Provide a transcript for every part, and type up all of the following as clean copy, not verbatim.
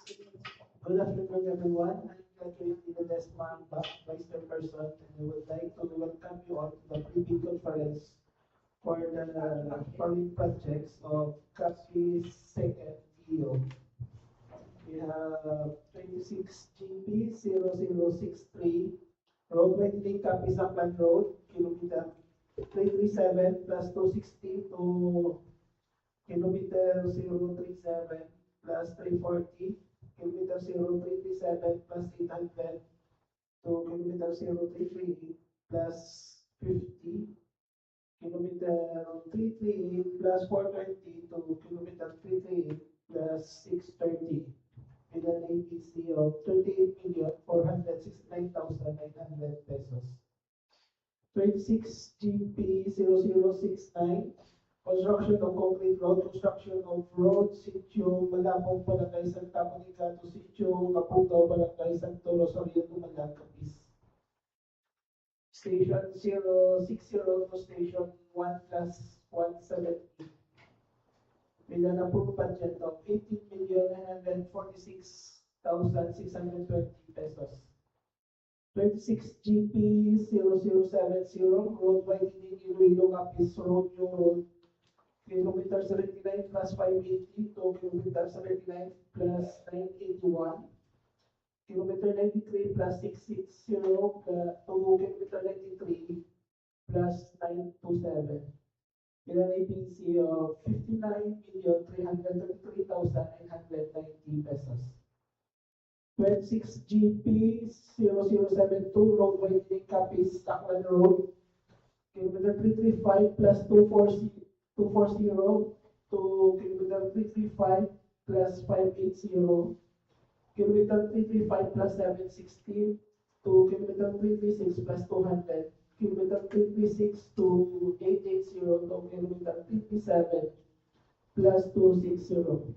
Good afternoon, everyone. I'm graduating the Desmond Vice Chairperson, and I would like to welcome you all to the pre-bid conference for the following projects of Capiz second EO. We have 26 GB 0063 Roadway link Capiz-Aklan Road, kilometer 337 plus 260 to kilometer 037 plus 340, kilometer 0337 plus 800 to kilometer 0338 plus 50, kilometer 338 plus 420 to kilometer 338 plus 630, with an APC of 38,469,900 pesos. 26 GP 0069, construction of concrete road, construction of road, Sitio, Malabog, Barangay Santo to Sitio, Cabugao, Barangay Santo, Rosario, Dumalag, Capiz. Station 060 to Station 1 plus 170, with an approved budget of 18,946,620 pesos. 26 GP 0070, road widening Iloilo-Capiz Road, New Road, kilometer 79 plus 580 to kilometer 79 plus 981, kilometer 93 plus 660 to kilometer 93 plus 927, with an APC of 59,333,990 pesos. 26 GP 0072, road widening Capiz-Aklan Road, kilometer 335 plus 240 to kilometer 335 plus 580, kilometer 335 plus 760 to kilometer 336 plus 200, kilometer 336 to 880 to kilometer 337 plus 260.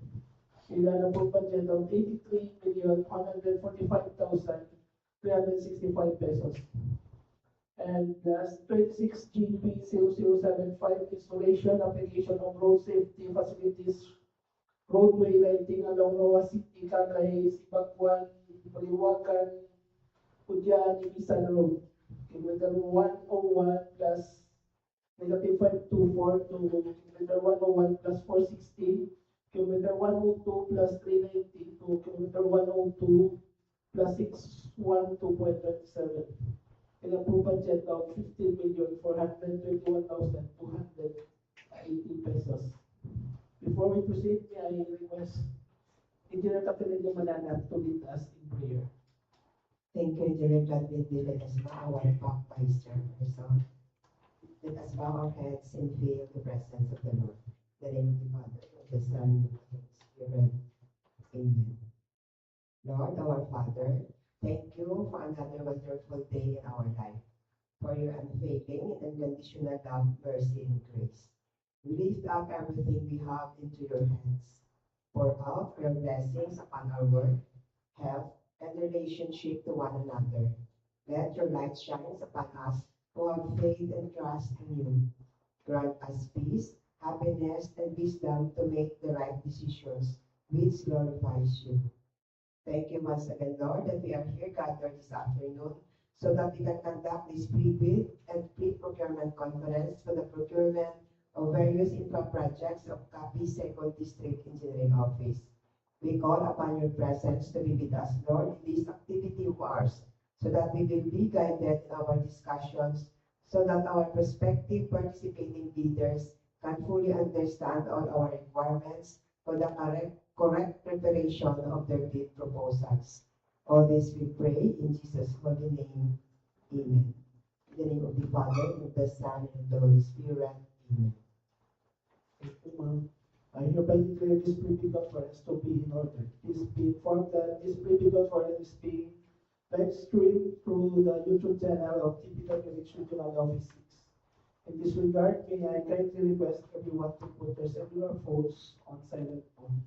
Ilan na po budget of 83,145,365 pesos. And last 26 GP 0075, installation application of road safety facilities, roadway lighting along Roa City, Cabugao, Sibagwan, Baliwagan, Pudyaan, Ibisan Road, kilometer 101 plus negative 524 to kilometer 101 plus 460, kilometer 102 plus 390 to kilometer 102 plus 612.27. In a full budget of 15,421,280 pesos. Before we proceed, may I request Engineer Captain Mananap to lead us in prayer. Thank you, Engineer Captain. Let us bow our Vice Chairperson. Let us bow our heads and feel the presence of the Lord. The name of the Father, of the Son, and of the Holy Spirit. Amen. Lord, our Father, thank you for another wonderful day in our life, for your unfailing and unconditional love, mercy, and grace. We lift up everything we have into your hands. Pour out your blessings upon our work, health, and relationship to one another. Let your light shine upon us who have faith and trust in you. Grant us peace, happiness, and wisdom to make the right decisions, which glorifies you. Thank you once again, Lord, that we are here gathered this afternoon so that we can conduct this pre-bid and pre-procurement conference for the procurement of various infra projects of Capiz Second District Engineering Office. We call upon your presence to be with us, Lord, in this activity of ours, so that we will be guided in our discussions, so that our prospective participating leaders can fully understand all our requirements for the correct preparation of their bid proposals. All this we pray in Jesus' holy name. Amen. In the name of the Father, and of the Son, and of the Holy Spirit. Amen. Thank you, Ma'am. I hereby declare this pre-bid conference to be in order. Please be informed that this pre-bid conference is being live streamed through the YouTube channel of DPWH Regional Office 6. In this regard, may I kindly request everyone to put their cellular phones on silent mode.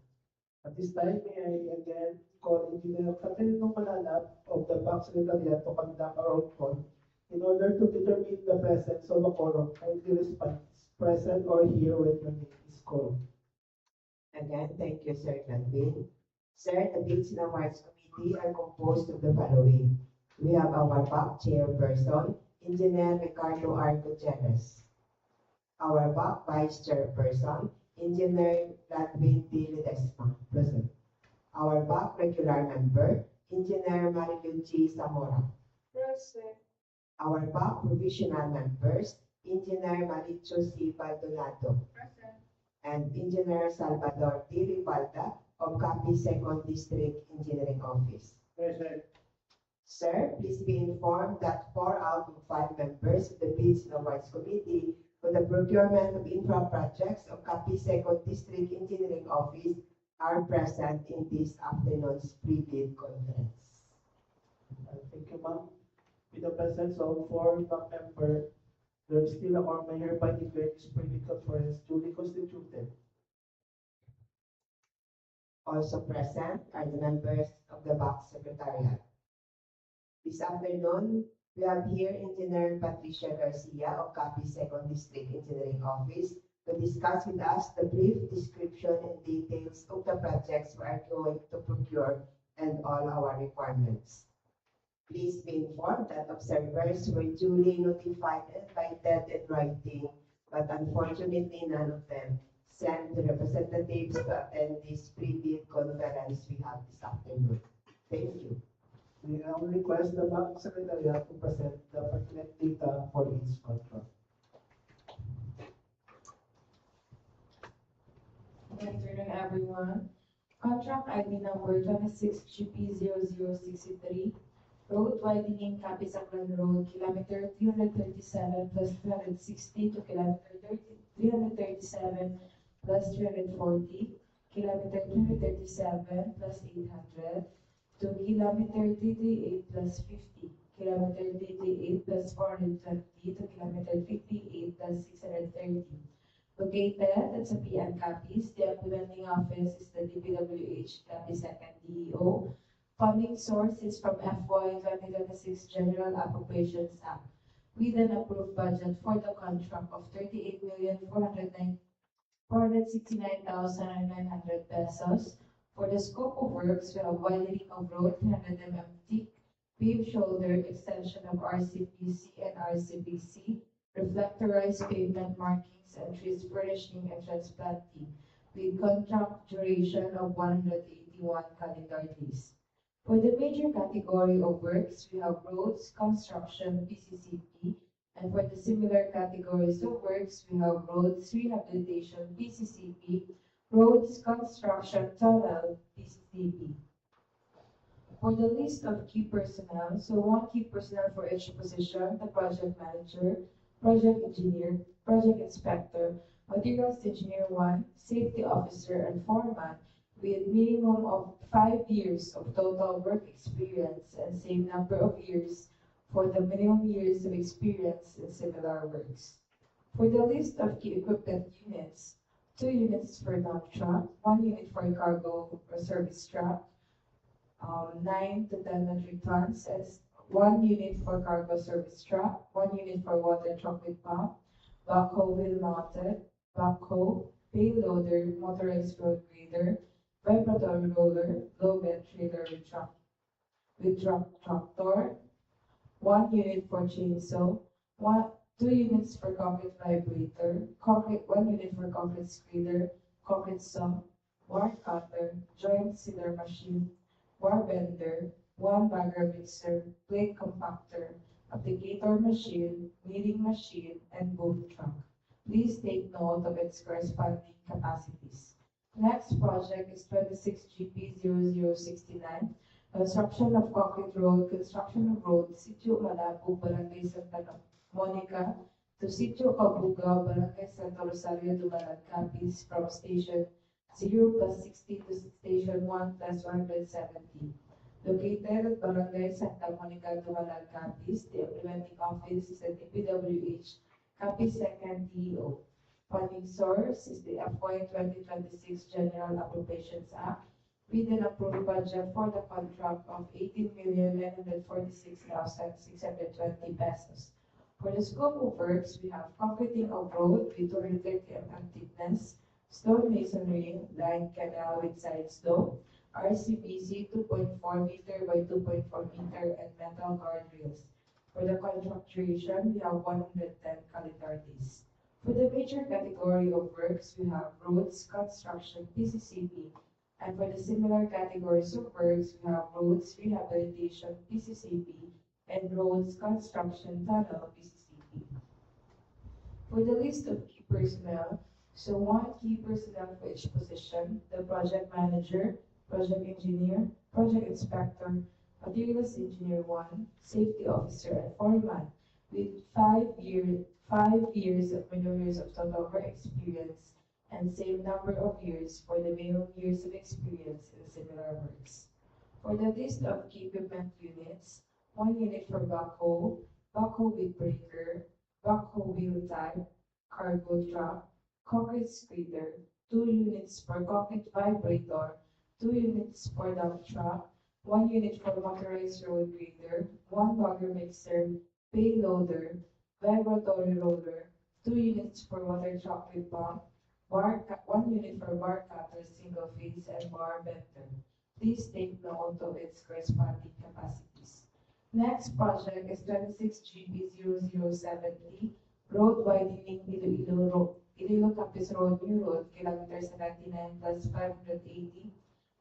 At this time, may I again call Engineer Captain Mananap of the Bank Secretariat to conduct a roll call in order to determine the presence of a quorum. Kindly respond present or here when your name is called. Again, thank you, Sir Calvin. Sir, the Bids and Awards Committee are composed of the following. We have our BAC chairperson, Engineer Ricardo R. Gutierrez. Our BAC vice chairperson, Engineer Gladwin D. Ledesma. Present. Our BAC regular member, Engineer Marilu G. Zamora. Present. Our BAC provisional members, Engineer Maricho C. Baldonado. Present. And Engineer Salvador D. Rivalda of Capiz Second District Engineering Office. Present. Sir, please be informed that 4 out of 5 members of the Bids and Awards Committee for the Procurement of Infra Projects of Capiz Second District Engineering Office are present in this afternoon's pre-bid conference. Thank you, ma'am. With the presence of 4 BAC members, there is still a quorum. I hereby declare this pre-bid conference duly constituted. Also present are the members of the BAC Secretariat. This afternoon, we have here Engineer Patricia Garcia of Capiz Second District Engineering Office to discuss with us the brief description and details of the projects we are going to procure and all our requirements. Please be informed that observers were duly notified and invited in writing, but unfortunately none of them sent the representatives to attend this pre-bid conference we have this afternoon. Thank you. We now request the BAC Secretariat to present the pertinent data for each contract. Good afternoon, everyone. Contract ID number 26GP0063, Road Widening Capiz-Aklan Road, kilometer 337 plus 360 to kilometer 337 plus 340, kilometer 337 plus 800, to kilometer 338 plus 50, kilometer 338 plus 420 to kilometer 58 plus 630. Located at Sapian Capiz, the implementing office is the DPWH Capiz-Aklan DEO. Funding source is from FY 2026 General Appropriations Act, with an approved budget for the contract of 38,469,900 pesos. For the scope of works, we have widening of road 300 mm thick, paved shoulder, extension of RCPC and RCPC, reflectorized pavement markings and trees furnishing and transplanting, with contract duration of 181 calendar days. For the major category of works, we have roads, construction, PCCP, and for the similar categories of works, we have roads, rehabilitation, PCCP, roads, construction, tunnel, PCCP. For the list of key personnel, so 1 key personnel for each position, the project manager, project engineer, project inspector, materials engineer 1, safety officer, and foreman, with minimum of 5 years of total work experience and same number of years for the minimum years of experience in similar works. For the list of key equipment units, 2 units for dump truck, 1 unit for cargo or service truck, 9 to 10 metric tons, and 1 unit for cargo service truck, 1 unit for water truck with pump, backhoe wheel mounted, backhoe, payloader, motorized road grader, vibratory roller, low bed trailer with tractor, 1 unit for chainsaw, 2 units for concrete vibrator, 1 unit for concrete scrader, concrete saw, wire cutter, joint sealer machine, wire bender, 1 bagger mixer, plate compactor, applicator machine, milling machine, and boom truck. Please take note of its corresponding capacities. Next project is 26GP0069, construction of concrete road, construction of road, Sitio Malabog, Barangay Santa Monica, to Sitio Cabugao, Barangay Santo, Rosario, Dumalag, Capiz, from station 0 plus 60 to station 1 plus 170. Located at Barangay Santa Monica, Dumalag, Capiz, the implementing office is the DPWH Capiz-Aklan DEO. Funding source is the FY 2026 General Appropriations Act, with an approved budget for the contract of 18,946,620 pesos. For the scope of works, we have concreting of road with 230 mm thickness, stone masonry, line canal with side slope, RCBC 2.4 meter by 2.4 meter, and metal guardrails. For the contract duration, we have 110 calendar days. For the major category of works, we have roads, construction, PCCP, and for the similar categories of works, we have roads, rehabilitation, PCCP, and roads, construction, tunnel, PCCP. For the list of key personnel, so one key personnel for each position: the project manager, project engineer, project inspector, materials engineer 1, safety officer, and foreman, with 5 years of minimum years of total work experience and same number of years for the minimum years of experience in similar works. For the list of key equipment units, 1 unit for backhoe with breaker, backhoe wheel type, cargo truck, concrete spreader, 2 units for concrete vibrator, 2 units for dump truck, 1 unit for motorized road grader, 1 bagger mixer, payloader, vibratory roller, 2 units for water truck with pump, 1 unit for bar cutter, single phase, and bar bender. Please take note of its corresponding capacities. Next project is 26GB0070, Road Widening Iloilo-Capiz Road, New Road, kilometer 79 plus 580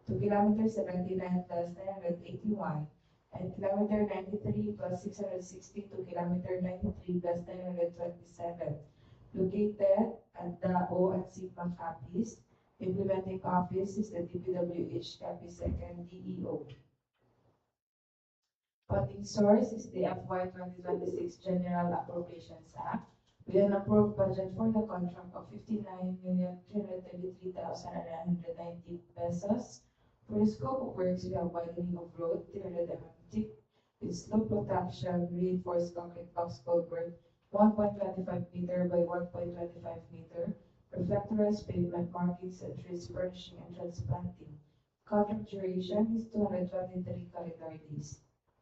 to kilometer 79 plus 981, and kilometer 93 plus 660 to kilometer 93 plus 927, located at the O and Sigma Capiz. Implementing office is the DPWH Capiz-Aklan DEO. Funding source is the FY 2026 General Appropriations Act, with an approved budget for the contract of 59,333,990 pesos. For the scope of works, we have widening of road, 300 mm with slope protection, reinforced concrete box culvert, 1.25 meter by 1.25 meter, reflectorized pavement markings and trees furnishing and transplanting. Contract duration is 223 calendar days.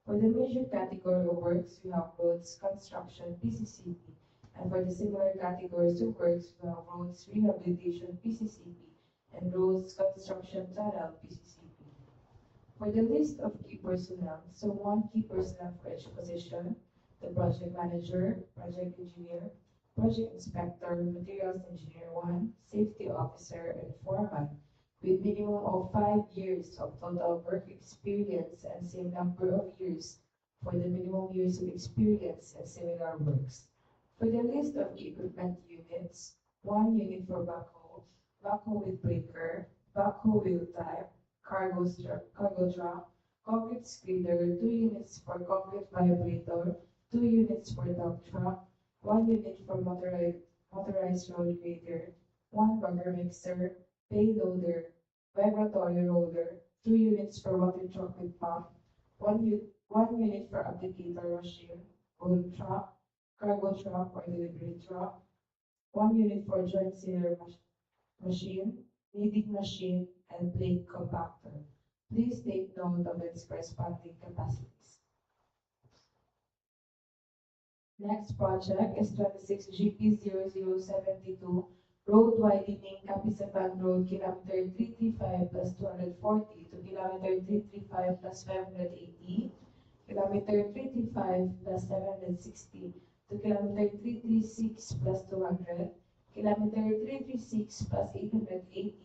For the major category of works, we have roads, construction, PCCP, and for the similar categories of works, we have roads, rehabilitation, PCCP, and roads, construction, tunnel, PCCP. For the list of key personnel, so 1 key personnel for each position: the project manager, project engineer, project inspector, materials engineer 1, safety officer, and foreman, with minimum of 5 years of total work experience and same number of years for the minimum years of experience and similar works. For the list of equipment units, 1 unit for backhoe with breaker, backhoe wheel type, cargo truck, concrete spreader, 2 units for concrete vibrator, 2 units for dump truck, 1 unit for motorized road grader, 1 bagger mixer, payloader, vibratory roller, 2 units for water truck with pump, 1 unit for applicator machine, oil truck, cargo truck or delivery truck, 1 unit for joint sealer machine, kneading machine, and plate compactor. Please take note of its corresponding capacities. Next project is 26GP0072, Road Widening Capiz-Aklan Road, kilometer 335 plus 240 to kilometer 335 plus 580, kilometer 335 plus 760 to kilometer 336 plus 200, kilometer 336 plus 880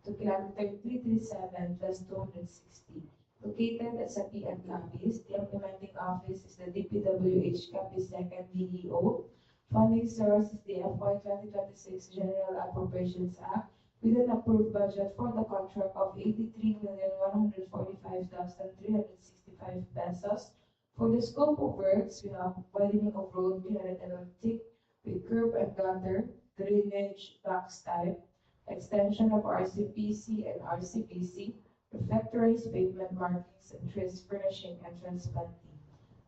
to kilometer 337 plus 260. Located at Sitio and Capiz, the implementing office is the DPWH Capiz-Aklan DEO. Funding source is the FY 2026 General Appropriations Act, with an approved budget for the contract of 83,145,365 pesos. For the scope of works, we have widening of road 300 mm with curb and gutter, drainage box type, extension of RCPC and RCPC, reflectorized pavement markings and trees furnishing and transplanting.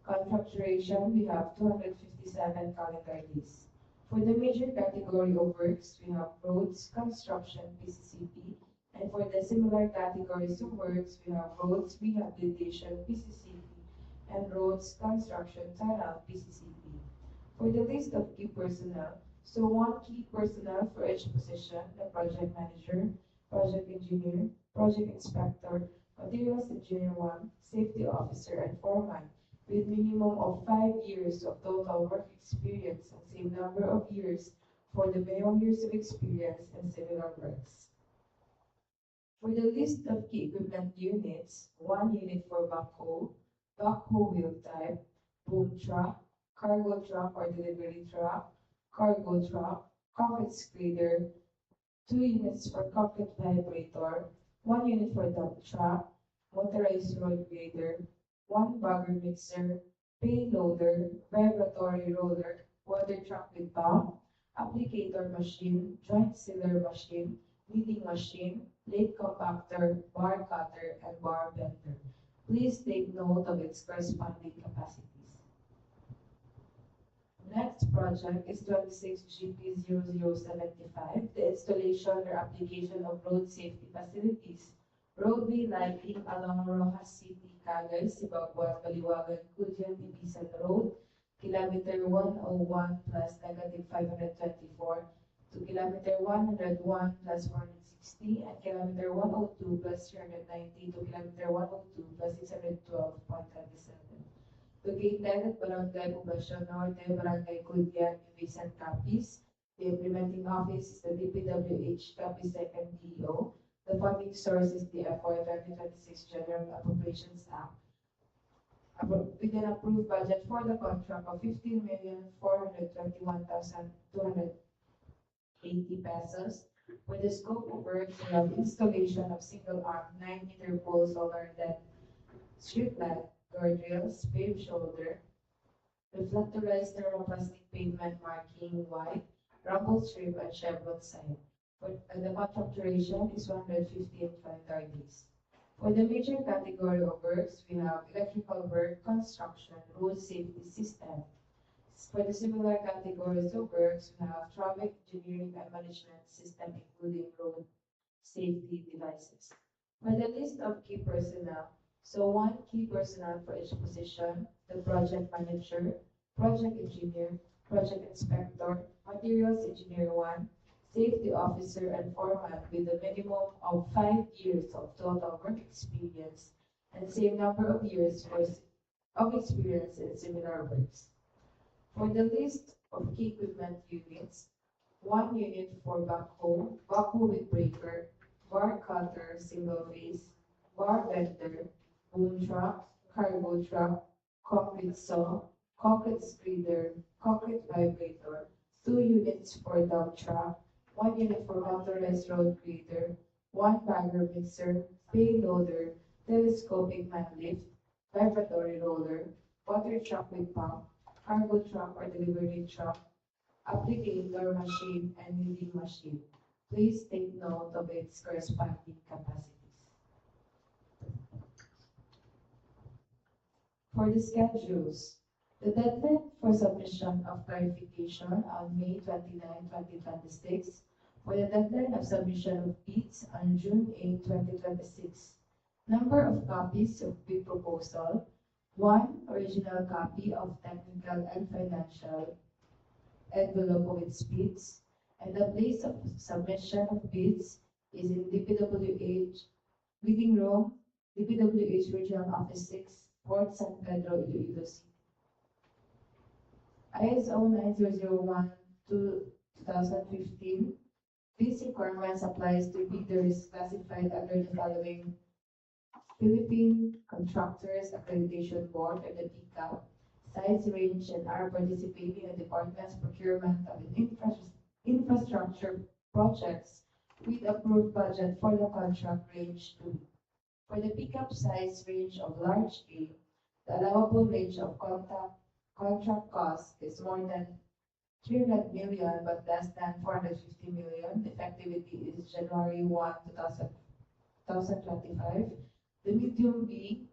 Contract duration, we have 257 calendar days. For the major category of works, we have roads, construction, PCCP, and for the similar categories of works, we have roads, rehabilitation, PCCP, and roads, construction, tunnel, PCCP. For the list of key personnel, so 1 key personnel for each position: the project manager, project engineer, project inspector, Materials Engineer 1, Safety Officer and Foreman, with minimum of 5 years of total work experience and same number of years for the minimum years of experience in similar works. For the list of key equipment units, 1 unit for backhoe wheel type, boom truck, cargo truck or delivery truck, cargo truck, concrete grader, 2 units for concrete vibrator, 1 unit for dump truck, motorized road grader, 1 bagger mixer, payloader, vibratory roller, water truck with pump, applicator machine, joint sealer machine, kneading machine, plate compactor, bar cutter, and bar bender. Please take note of its corresponding capacities. Next project is 26 GP0075, the installation or application of road safety facilities. Roadway lighting along Roxas City, Cagay, Cabugao, Baliwagan, Kudian, Ibisan Road, kilometer 101 plus negative 524 to kilometer 101 plus 460 and kilometer 102 plus 390 to kilometer 102 plus 612.27. Located at Barangay Poblacion Norte, Barangay Kudian, Iloilo-Capiz. The implementing office is the DPWH Capiz-Aklan DO. The funding source is the FY 2026 General Appropriations Act. With an approved budget for the contract of 15,421,280 pesos. For the scope of work, we have installation of single-arm 9-meter pole solar LED street light, guardrails, paved shoulder, reflectorized thermoplastic pavement marking white, rumble strip, and chevron sign. And the contract duration is 150 calendar days. For the major category of works, we have electrical work, construction, road safety system. For the similar categories of works, we have traffic engineering and management system, including road safety devices. For the list of key personnel, so 1 key personnel for each position, the project manager, project engineer, project inspector, materials engineer 1, safety officer and foreman with a minimum of 5 years of total work experience and same number of years of experience in similar works. For the list of key equipment units, 1 unit for backhoe with breaker, bar cutter, single phase, bar bender, boom truck, cargo truck, concrete saw, concrete spreader, concrete vibrator, 2 units for dump truck, 1 unit for motorized road grader, 1 bagger mixer, payloader, telescopic man lift, vibratory roller, water truck with pump, cargo truck or delivery truck, applicator machine, and kneading machine. Please take note of its corresponding capacities. For the schedules, the deadline for submission of clarification on May 29, 2026, for the deadline of submission of bids on June 8, 2026. Number of copies of bid proposal, 1 original copy of technical and financial envelope of its bids, and the place of submission of bids is in DPWH Reading Room, DPWH Regional Office 6, Port San Pedro, Iloilo City. ISO 9001-2015. These requirements applies to bidders classified under the following: Philippine Contractors Accreditation Board, or the PCAB, size, range, and are participating in the department's procurement of infrastructure projects with approved budget for the contract range 2. For the PCAB size range of large A, the allowable range of contract cost is more than 300 million but less than 450 million. The effectivity is January 1, 2025. The medium B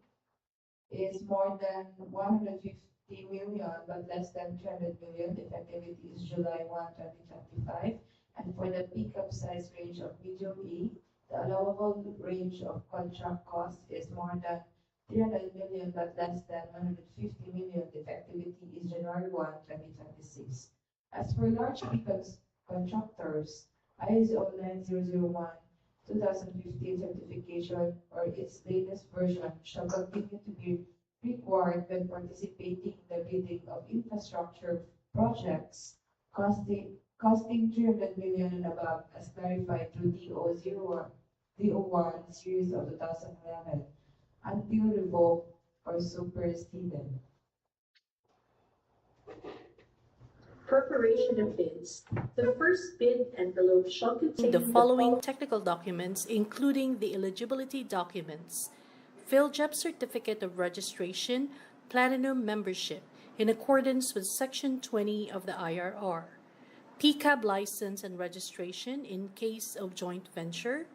is more than 150 million but less than 300 million. The effectivity is July 1, 2025. And for the pickup size range of medium E, the allowable range of contract cost is more than 300 million but less than 150 million. The effectivity is January 1, 2026. As for large pickup contractors, ISO 2015 certification or its latest version shall continue to be required when participating in the bidding of infrastructure projects costing 300 million and above as clarified through DO1 series of 2011 until revoked or superseded. Preparation of bids. The first bid envelope shall contain the following technical documents, including the eligibility documents: PhilJEP Certificate of Registration, Platinum Membership, in accordance with Section 20 of the IRR, PCAB License and Registration in case of joint venture,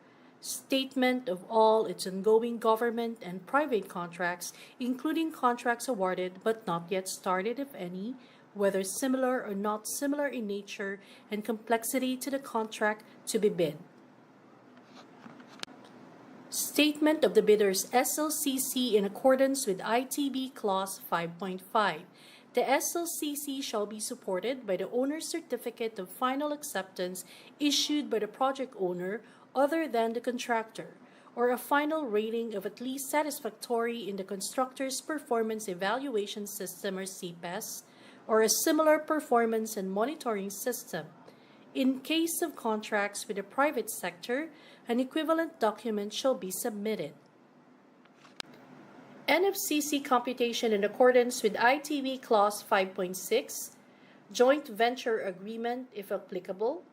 statement of all its ongoing government and private contracts, including contracts awarded but not yet started, if any, whether similar or not similar in nature and complexity to the contract to be bid. Statement of the bidder's SLCC in accordance with ITB Clause 5.5. The SLCC shall be supported by the owner's certificate of final acceptance issued by the project owner other than the contractor, or a final rating of at least satisfactory in the constructor's performance evaluation system or CPES, or a similar performance and monitoring system. In case of contracts with the private sector, an equivalent document shall be submitted. NFCC computation in accordance with ITV Clause 5.6, joint venture agreement if applicable,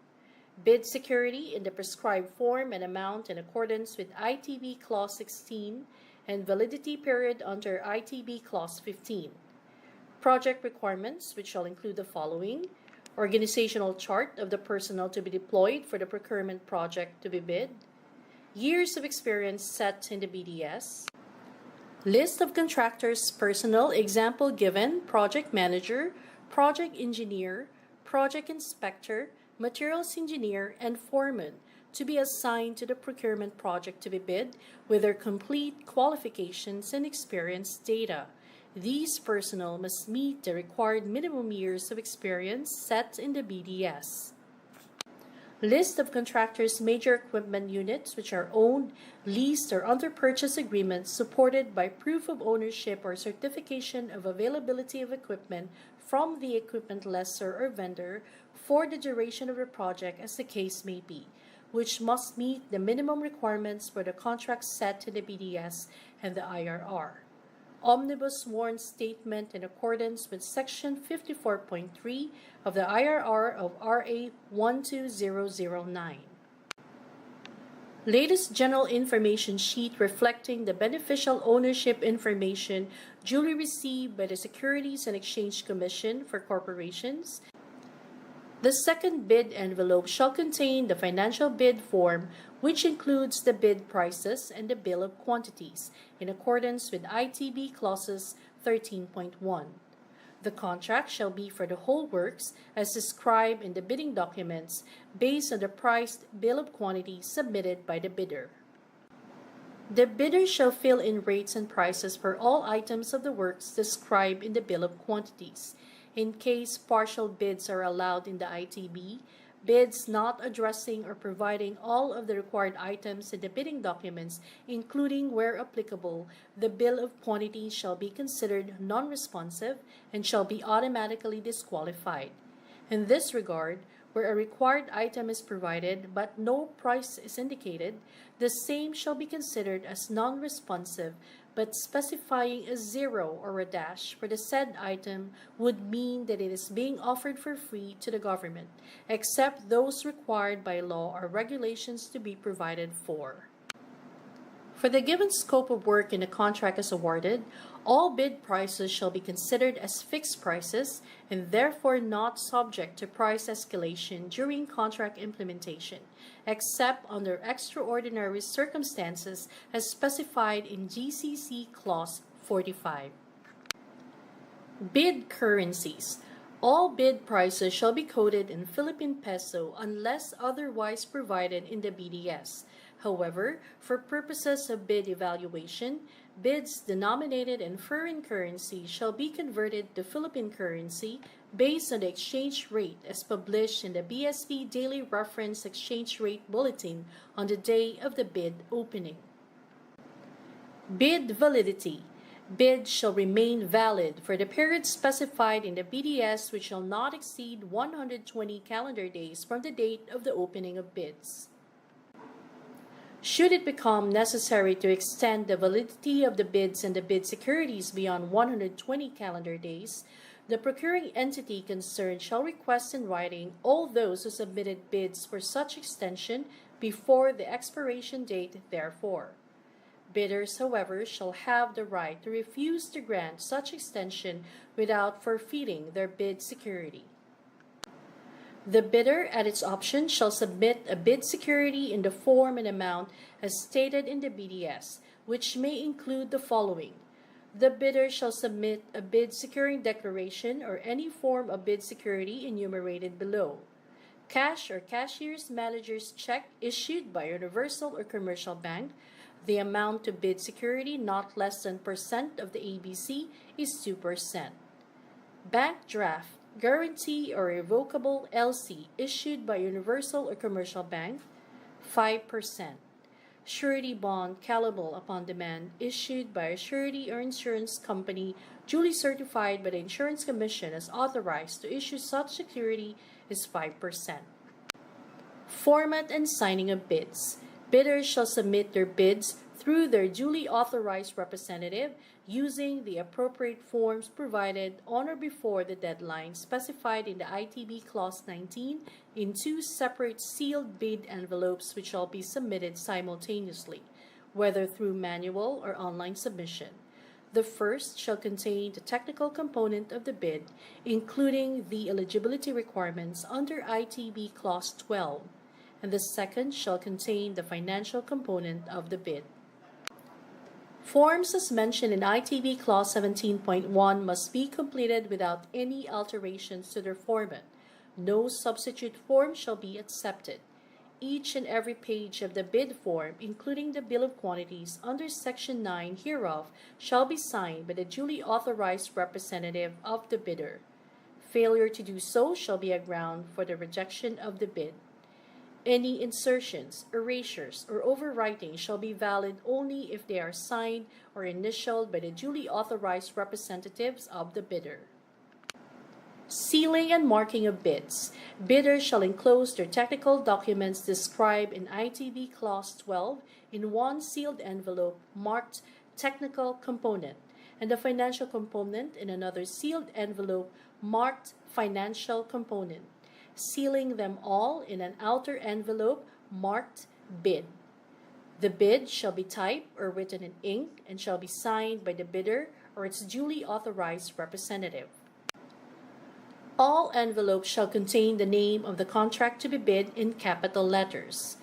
bid security in the prescribed form and amount in accordance with ITV Clause 16, and validity period under ITB Clause 15. Project requirements, which shall include the following: organizational chart of the personnel to be deployed for the procurement project to be bid, years of experience set in the BDS, list of contractors' personnel, example given: project manager, project engineer, project inspector, materials engineer, and foreman, to be assigned to the procurement project to be bid with their complete qualifications and experience data. These personnel must meet the required minimum years of experience set in the BDS. List of contractors' major equipment units which are owned, leased, or under purchase agreements supported by proof of ownership or certification of availability of equipment from the equipment lessor or vendor for the duration of the project as the case may be, which must meet the minimum requirements for the contract set in the BDS and the IRR. Omnibus Warrant Statement in accordance with Section 54.3 of the IRR of RA 12009. Latest General Information Sheet reflecting the beneficial ownership information duly received by the Securities and Exchange Commission for corporations. The second bid envelope shall contain the financial bid form, which includes the bid prices and the bill of quantities, in accordance with ITB Clauses 13.1. The contract shall be for the whole works as described in the bidding documents based on the priced bill of quantities submitted by the bidder. The bidder shall fill in rates and prices for all items of the works described in the bill of quantities. In case partial bids are allowed in the ITB, bids not addressing or providing all of the required items in the bidding documents, including where applicable, the bill of quantities shall be considered non-responsive and shall be automatically disqualified. In this regard, where a required item is provided but no price is indicated, the same shall be considered as non-responsive, but specifying a 0 or a dash for the said item would mean that it is being offered for free to the government, except those required by law or regulations to be provided for. For the given scope of work in the contract as awarded, all bid prices shall be considered as fixed prices and therefore not subject to price escalation during contract implementation, except under extraordinary circumstances as specified in GCC Clause 45. Bid currencies. All bid prices shall be quoted in Philippine peso unless otherwise provided in the BDS. However, for purposes of bid evaluation, bids denominated in foreign currency shall be converted to Philippine currency based on the exchange rate as published in the BSP Daily Reference Exchange Rate Bulletin on the day of the bid opening. Bid validity. Bids shall remain valid for the period specified in the BDS, which shall not exceed 120 calendar days from the date of the opening of bids. Should it become necessary to extend the validity of the bids and the bid securities beyond 120 calendar days, the procuring entity concerned shall request in writing all those who submitted bids for such extension before the expiration date therefor. Bidders, however, shall have the right to refuse to grant such extension without forfeiting their bid security. The bidder, at its option, shall submit a bid security in the form and amount as stated in the BDS, which may include the following. The bidder shall submit a bid securing declaration or any form of bid security enumerated below. Cash or cashier's manager's check issued by a universal or commercial bank. The amount to bid security not less than % of the ABC is 2%. Bank draft, guarantee or revocable LC issued by universal or commercial bank, 5%. Surety bond callable upon demand issued by a surety or insurance company duly certified by the Insurance Commission as authorized to issue such security is 5%. Format and signing of bids. Bidders shall submit their bids through their duly authorized representative using the appropriate forms provided on or before the deadline specified in the ITB Clause 19 in 2 separate sealed bid envelopes which shall be submitted simultaneously, whether through manual or online submission. The first shall contain the technical component of the bid, including the eligibility requirements under ITB Clause 12, and the second shall contain the financial component of the bid. Forms as mentioned in ITB Clause 17.1 must be completed without any alterations to their format. No substitute form shall be accepted. Each and every page of the bid form, including the bill of quantities under Section 9 hereof, shall be signed by the duly authorized representative of the bidder. Failure to do so shall be a ground for the rejection of the bid. Any insertions, erasures, or overwriting shall be valid only if they are signed or initialed by the duly authorized representatives of the bidder. Sealing and marking of bids. Bidders shall enclose their technical documents described in ITB Clause 12 in one sealed envelope marked Technical Component, and the financial component in another sealed envelope marked Financial Component, sealing them all in an outer envelope marked Bid. The bid shall be typed or written in ink and shall be signed by the bidder or its duly authorized representative. All envelopes shall contain the name of the contract to be bid in capital letters.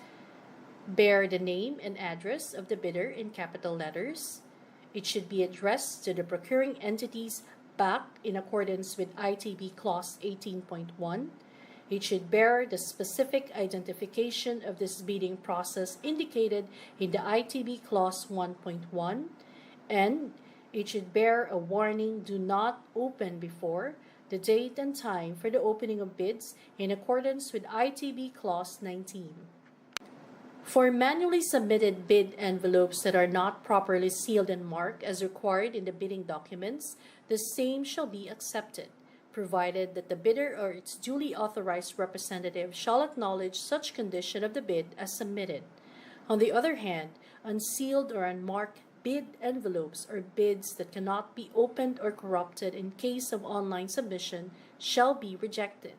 Bear the name and address of the bidder in capital letters. It should be addressed to the procuring entities back in accordance with ITB Clause 18.1. It should bear the specific identification of this bidding process indicated in the ITB Clause 1.1, and it should bear a warning, do not open before the date and time for the opening of bids in accordance with ITB Clause 19. For manually submitted bid envelopes that are not properly sealed and marked as required in the bidding documents, the same shall be accepted, provided that the bidder or its duly authorized representative shall acknowledge such condition of the bid as submitted. On the other hand, unsealed or unmarked bid envelopes or bids that cannot be opened or corrupted in case of online submission shall be rejected.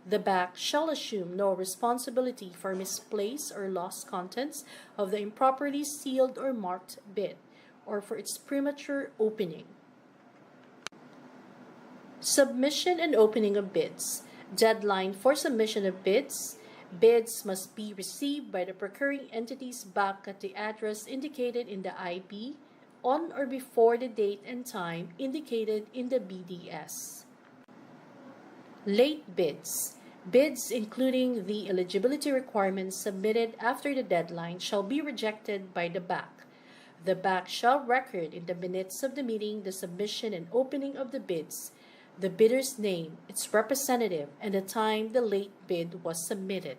The back shall assume no responsibility for misplaced or lost contents of the improperly sealed or marked bid, or for its premature opening. Submission and opening of bids. Deadline for submission of bids. Bids must be received by the procuring entities back at the address indicated in the IP on or before the date and time indicated in the BDS. Late bids. Bids including the eligibility requirements submitted after the deadline shall be rejected by the BAC. The BAC shall record in the minutes of the meeting the submission and opening of the bids, the bidder's name, its representative, and the time the late bid was submitted.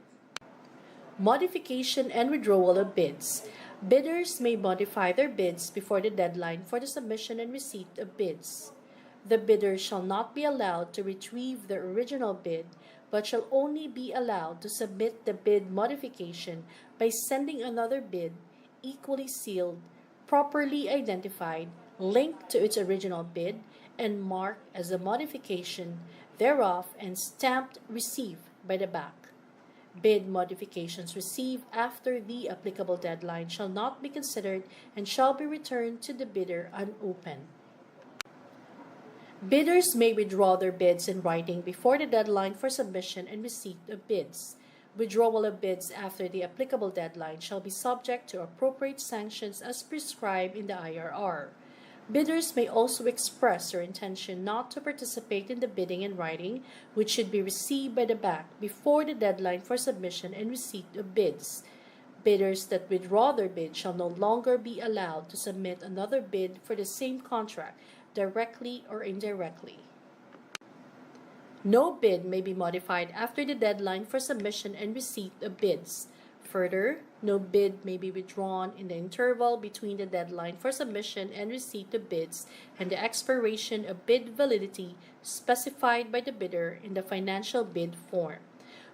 Modification and withdrawal of bids. Bidders may modify their bids before the deadline for the submission and receipt of bids. The bidder shall not be allowed to retrieve their original bid, but shall only be allowed to submit the bid modification by sending another bid, equally sealed, properly identified, linked to its original bid, and marked as a modification thereof and stamped received by the BAC. Bid modifications received after the applicable deadline shall not be considered and shall be returned to the bidder unopened. Bidders may withdraw their bids in writing before the deadline for submission and receipt of bids. Withdrawal of bids after the applicable deadline shall be subject to appropriate sanctions as prescribed in the IRR. Bidders may also express their intention not to participate in the bidding in writing, which should be received by the BAC before the deadline for submission and receipt of bids. Bidders that withdraw their bid shall no longer be allowed to submit another bid for the same contract, directly or indirectly. No bid may be modified after the deadline for submission and receipt of bids. Further, no bid may be withdrawn in the interval between the deadline for submission and receipt of bids and the expiration of bid validity specified by the bidder in the financial bid form.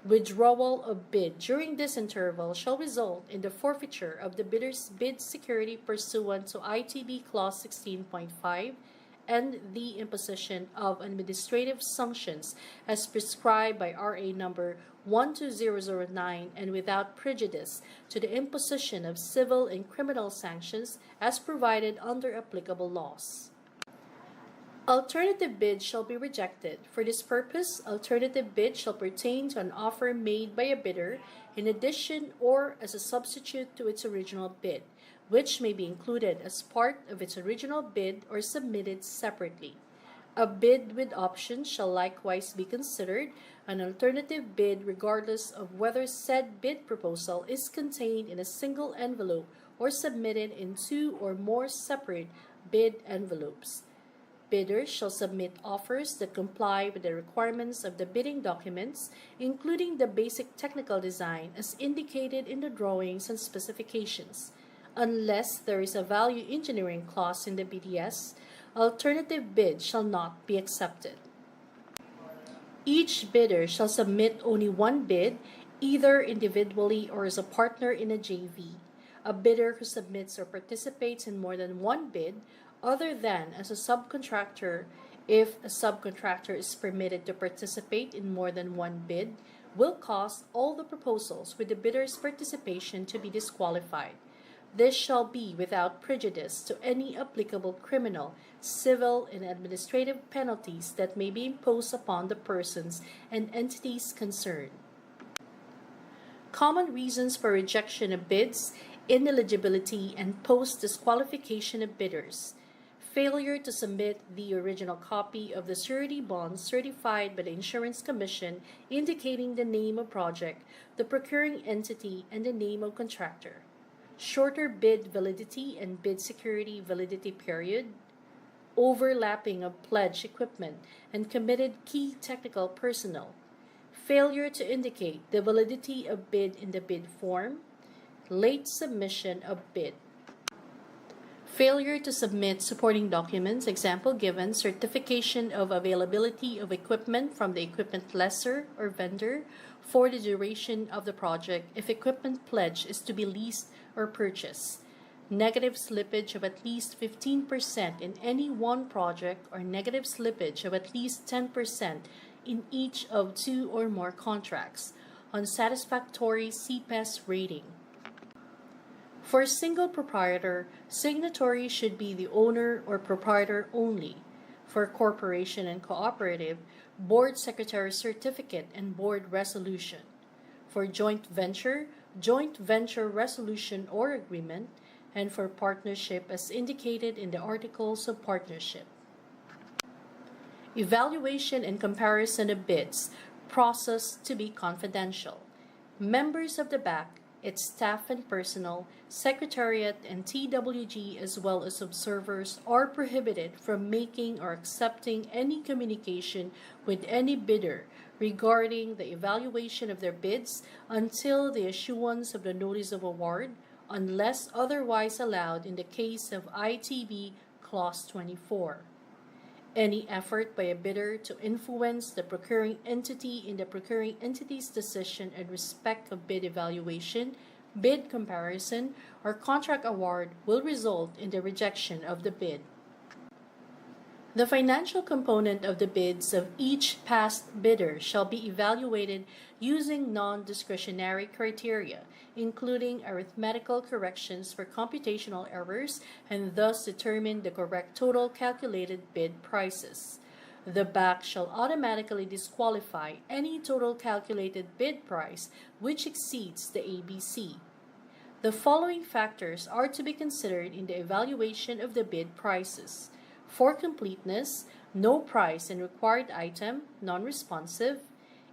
Withdrawal of bid during this interval shall result in the forfeiture of the bidder's bid security pursuant to ITB Clause 16.5 and the imposition of administrative sanctions as prescribed by RA number 12009 and without prejudice to the imposition of civil and criminal sanctions as provided under applicable laws. Alternative bid shall be rejected. For this purpose, alternative bid shall pertain to an offer made by a bidder in addition or as a substitute to its original bid, which may be included as part of its original bid or submitted separately. A bid with options shall likewise be considered an alternative bid regardless of whether said bid proposal is contained in a single envelope or submitted in two or more separate bid envelopes. Bidders shall submit offers that comply with the requirements of the bidding documents, including the basic technical design as indicated in the drawings and specifications. Unless there is a value engineering clause in the BDS, alternative bid shall not be accepted. Each bidder shall submit only one bid, either individually or as a partner in a JV. A bidder who submits or participates in more than one bid, other than as a subcontractor, if a subcontractor is permitted to participate in more than one bid, will cause all the proposals with the bidder's participation to be disqualified. This shall be without prejudice to any applicable criminal, civil, and administrative penalties that may be imposed upon the persons and entities concerned. Common reasons for rejection of bids, ineligibility, and post-disqualification of bidders. Failure to submit the original copy of the surety bond certified by the Insurance Commission indicating the name of project, the procuring entity, and the name of contractor. Shorter bid validity and bid security validity period, overlapping of pledged equipment and committed key technical personnel, failure to indicate the validity of bid in the bid form, late submission of bid. Failure to submit supporting documents, example given, certification of availability of equipment from the equipment lessor or vendor for the duration of the project if equipment pledge is to be leased or purchased. Negative slippage of at least 15% in any one project or negative slippage of at least 10% in each of two or more contracts. Unsatisfactory CPES rating. For a single proprietor, signatory should be the owner or proprietor only. For corporation and cooperative, board secretary certificate and board resolution. For joint venture resolution or agreement, and for partnership as indicated in the Articles of Partnership. Evaluation and comparison of bids. process to be confidential. Members of the BAC, its staff and personnel, Secretariat, and TWG, as well as observers, are prohibited from making or accepting any communication with any bidder regarding the evaluation of their bids until the issuance of the Notice of Award, unless otherwise allowed in the case of ITB Clause 24. Any effort by a bidder to influence the procuring entity in the procuring entity's decision in respect of bid evaluation, bid comparison, or contract award will result in the rejection of the bid. The financial component of the bids of each past bidder shall be evaluated using non-discretionary criteria, including arithmetical corrections for computational errors, and thus determine the correct total calculated bid prices. The BAC shall automatically disqualify any total calculated bid price which exceeds the ABC. The following factors are to be considered in the evaluation of the bid prices. For completeness, no price in required item, non-responsive,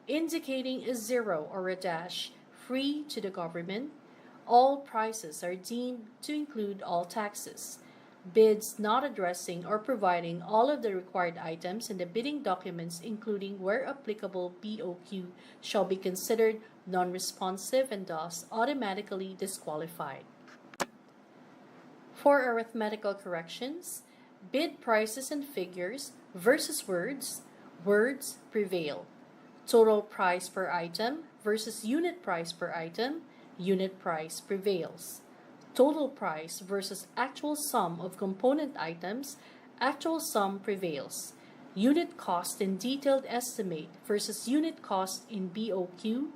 indicating a zero or a dash, free to the government. All prices are deemed to include all taxes. Bids not addressing or providing all of the required items in the bidding documents, including where applicable BOQ, shall be considered non-responsive and thus automatically disqualified. For arithmetical corrections, bid prices and figures versus words, words prevail. Total price per item versus unit price per item, unit price prevails. Total price versus actual sum of component items, actual sum prevails. Unit cost in detailed estimate versus unit cost in BOQ,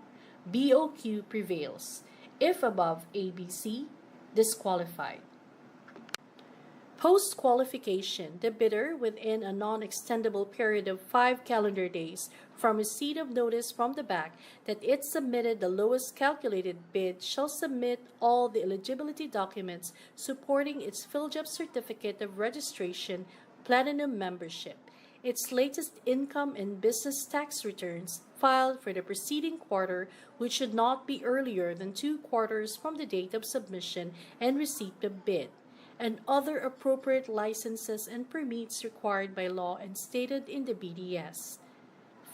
BOQ prevails. If above ABC, disqualified. Post-qualification, the bidder, within a non-extendable period of 5 calendar days from receipt of notice from the BAC that it submitted the lowest calculated bid, shall submit all the eligibility documents supporting its PhilJEP certificate of registration, platinum membership, its latest income and business tax returns filed for the preceding quarter, which should not be earlier than 2 quarters from the date of submission and receipt of bid, and other appropriate licenses and permits required by law and stated in the BDS.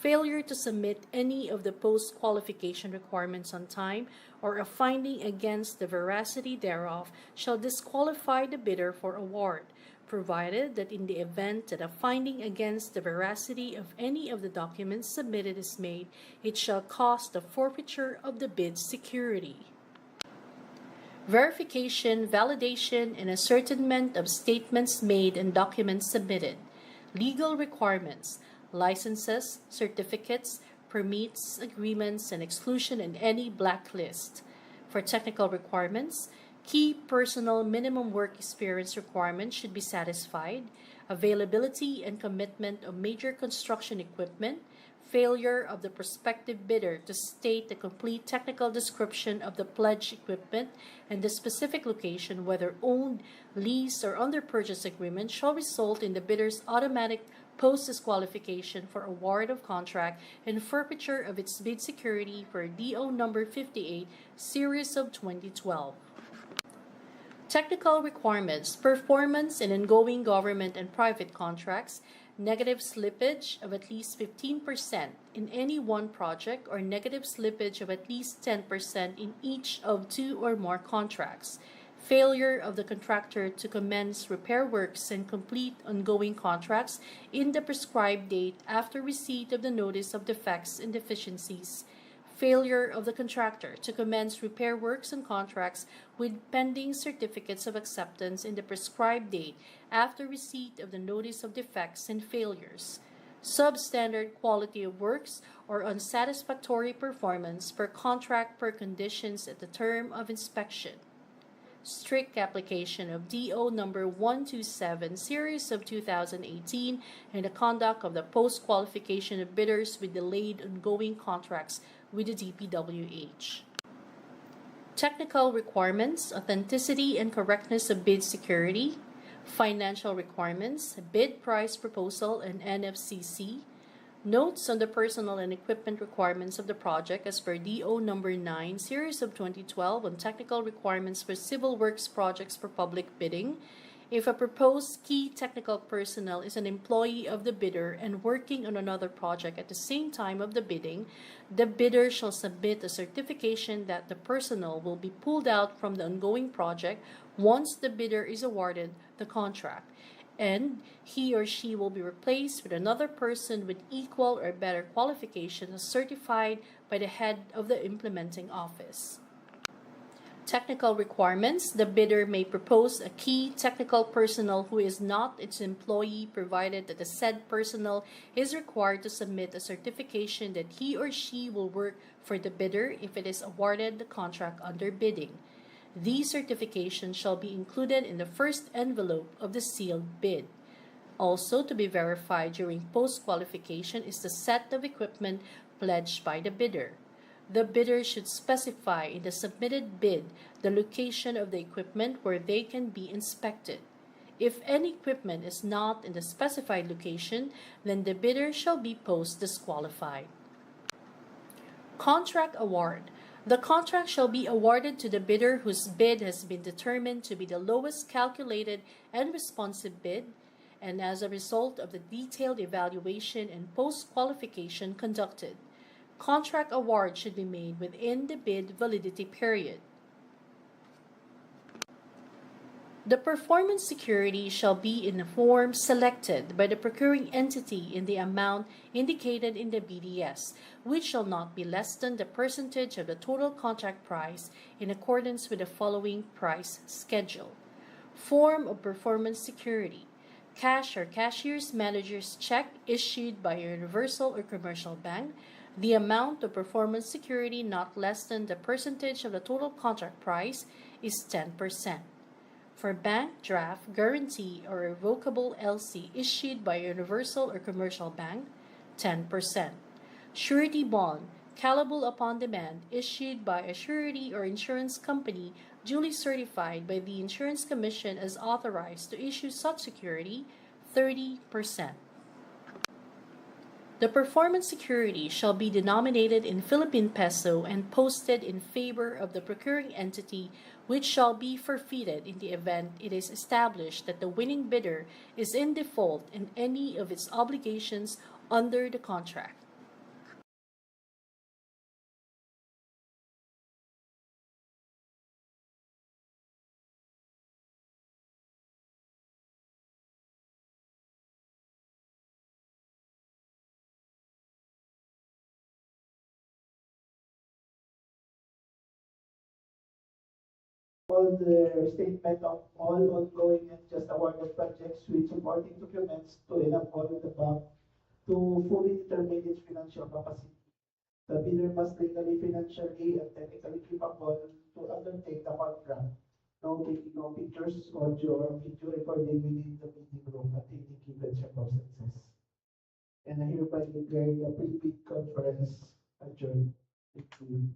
Failure to submit any of the post-qualification requirements on time, or a finding against the veracity thereof, shall disqualify the bidder for award, provided that in the event that a finding against the veracity of any of the documents submitted is made, it shall cause the forfeiture of the bid's security. Verification, validation, and ascertainment of statements made and documents submitted. Legal requirements, licenses, certificates, permits, agreements, and exclusion in any blacklist. For technical requirements, key personal minimum work experience requirements should be satisfied. Availability and commitment of major construction equipment. Failure of the prospective bidder to state the complete technical description of the pledged equipment and the specific location, whether owned, leased, or under purchase agreement, shall result in the bidder's automatic post-disqualification for award of contract and forfeiture of its bid security for DO number 58, series of 2012. Technical requirements, performance in ongoing government and private contracts, negative slippage of at least 15% in any one project, or negative slippage of at least 10% in each of 2 or more contracts. Failure of the contractor to commence repair works and complete ongoing contracts in the prescribed date after receipt of the notice of defects and deficiencies. Failure of the contractor to commence repair works and contracts with pending certificates of acceptance in the prescribed date after receipt of the notice of defects and failures. Substandard quality of works or unsatisfactory performance per contract per conditions at the term of inspection. Strict application of DO number 127, series of 2018, and the conduct of the post-qualification of bidders with delayed ongoing contracts with the DPWH. Technical requirements, authenticity and correctness of bid security, financial requirements, bid price proposal and NFCC, Notes on the personnel and equipment requirements of the project as per DO number 9, series of 2012 on technical requirements for civil works projects for public bidding. If a proposed key technical personnel is an employee of the bidder and working on another project at the same time of the bidding, the bidder shall submit a certification that the personnel will be pulled out from the ongoing project once the bidder is awarded the contract, and he or she will be replaced with another person with equal or better qualifications as certified by the head of the implementing office. Technical requirements. The bidder may propose a key technical personnel who is not its employee, provided that the said personnel is required to submit a certification that he or she will work for the bidder if it is awarded the contract under bidding. These certifications shall be included in the first envelope of the sealed bid. Also to be verified during post-qualification is the set of equipment pledged by the bidder. The bidder should specify in the submitted bid the location of the equipment where they can be inspected. If any equipment is not in the specified location, then the bidder shall be post-disqualified. Contract award. The contract shall be awarded to the bidder whose bid has been determined to be the lowest calculated and responsive bid, and as a result of the detailed evaluation and post-qualification conducted. Contract award should be made within the bid validity period. The performance security shall be in a form selected by the procuring entity in the amount indicated in the BDS, which shall not be less than the percentage of the total contract price in accordance with the following price schedule. Form of performance security. Cash or cashier's manager's check issued by a universal or commercial bank. The amount of performance security not less than the percentage of the total contract price is 10%. For bank draft, guarantee, or revocable LC issued by a universal or commercial bank, 10%. Surety bond, callable upon demand, issued by a surety or insurance company duly certified by the Insurance Commission as authorized to issue such security, 30%. The performance security shall be denominated in Philippine peso and posted in favor of the procuring entity, which shall be forfeited in the event it is established that the winning bidder is in default in any of its obligations under the contract. All the statement of all ongoing and just awarded projects with supporting documents to enable the bank to fully determine its financial capacity. The bidder must legally, financially, and technically capable to undertake the contract. No taking no pictures, audio, or video recording within the meeting room at any given circumstances. And I hereby declare the pre-bid conference adjourned. Thank you.